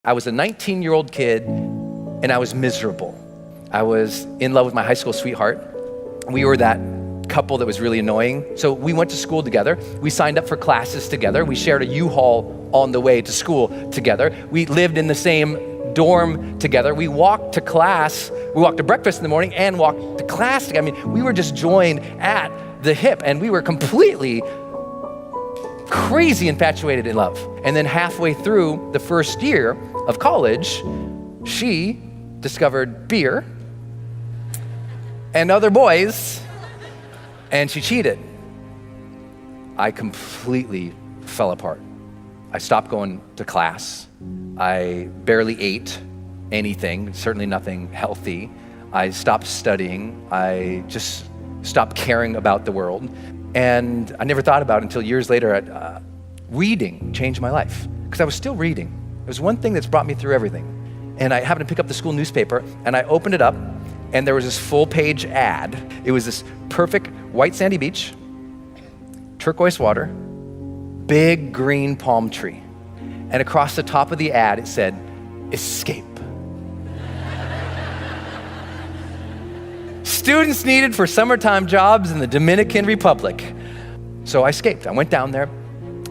I was a 19-year-old kid and I was miserable. I was in love with my high school sweetheart. We were that couple that was really annoying. So we went to school together. We signed up for classes together. We shared a U-Haul on the way to school together. We lived in the same dorm together. We walked to class. We walked to breakfast in the morning and walked to class together. I mean, we were just joined at the hip and we were completely crazy infatuated in love. And then halfway through the first year of college, she discovered beer and other boys, and she cheated. I completely fell apart. I stopped going to class. I barely ate anything, certainly nothing healthy. I stopped studying. I just stopped caring about the world. And I never thought about it until years later. Reading changed my life because I was still reading. It was one thing that's brought me through everything. And I happened to pick up the school newspaper and I opened it up and there was this full page ad. It was this perfect white sandy beach, turquoise water, big green palm tree. And across the top of the ad, it said, escape. Students needed for summertime jobs in the Dominican Republic. So I escaped. I went down there,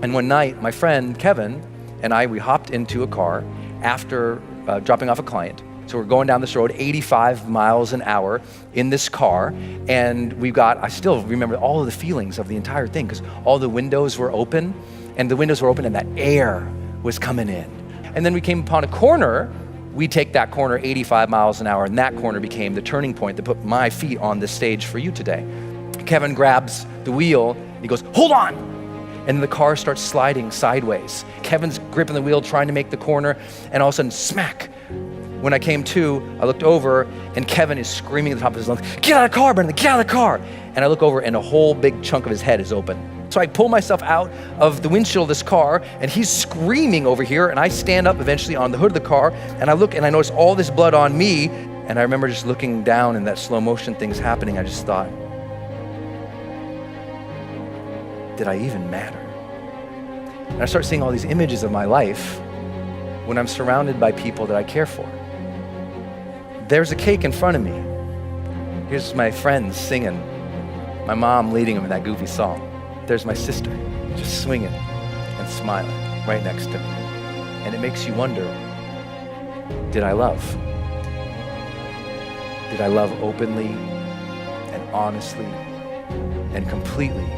and one night, my friend Kevin and we hopped into a car after dropping off a client. So we're going down this road, 85 miles an hour in this car, and I still remember all of the feelings of the entire thing, because all the windows were open, and that air was coming in. And then we came upon a corner. We take that corner 85 miles an hour, and that corner became the turning point that put my feet on this stage for you today. Kevin grabs the wheel, he goes, hold on! And the car starts sliding sideways. Kevin's gripping the wheel, trying to make the corner, and all of a sudden, smack! When I came to, I looked over, and Kevin is screaming at the top of his lungs, get out of the car, Brendan, get out of the car! And I look over, and a whole big chunk of his head is open. So I pull myself out of the windshield of this car, and he's screaming over here, and I stand up eventually on the hood of the car, and I look, and I notice all this blood on me, and I remember just looking down, and that slow motion thing's happening. I just thought, did I even matter? And I start seeing all these images of my life when I'm surrounded by people that I care for. There's a cake in front of me. Here's my friends singing, my mom leading them in that goofy song. There's my sister just swinging and smiling right next to me. And it makes you wonder, did I love? Did I love openly and honestly and completely?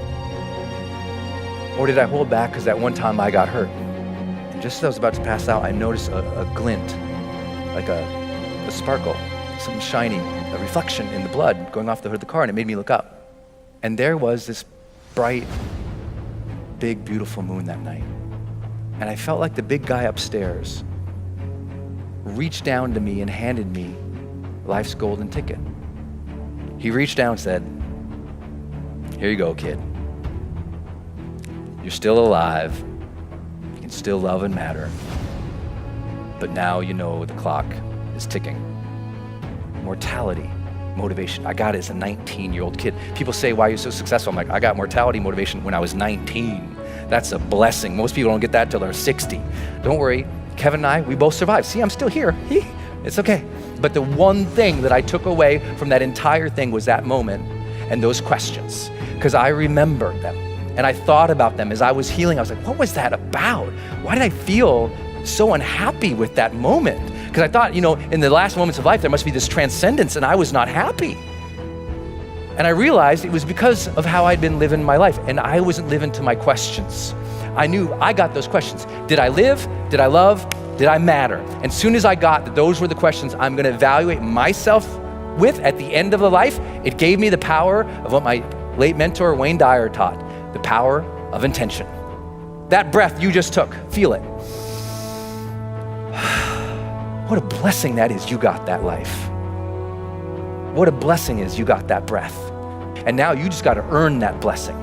Or did I hold back because that one time I got hurt? And just as I was about to pass out, I noticed a glint, like a sparkle, something shining, a reflection in the blood going off the hood of the car, and it made me look up. And there was this bright, big, beautiful moon that night. And I felt like the big guy upstairs reached down to me and handed me life's golden ticket. He reached down and said, here you go, kid. You're still alive. You can still love and matter. But now you know the clock is ticking. Mortality, motivation. I got it as a 19-year-old kid. People say, why are you so successful? I'm like, I got mortality motivation when I was 19. That's a blessing. Most people don't get that till they're 60. Don't worry, Kevin and I, we both survived. See, I'm still here. It's okay. But the one thing that I took away from that entire thing was that moment and those questions, because I remembered them. And I thought about them as I was healing. I was like, what was that about? Why did I feel so unhappy with that moment? Because I thought, in the last moments of life, there must be this transcendence, and I was not happy. And I realized it was because of how I'd been living my life, and I wasn't living to my questions. I knew I got those questions. Did I live? Did I love? Did I matter? And soon as I got that those were the questions I'm gonna evaluate myself with at the end of the life, it gave me the power of what my late mentor, Wayne Dyer, taught, the power of intention. That breath you just took, feel it. What a blessing that is you got that life. What a blessing is you got that breath. And now you just got to earn that blessing.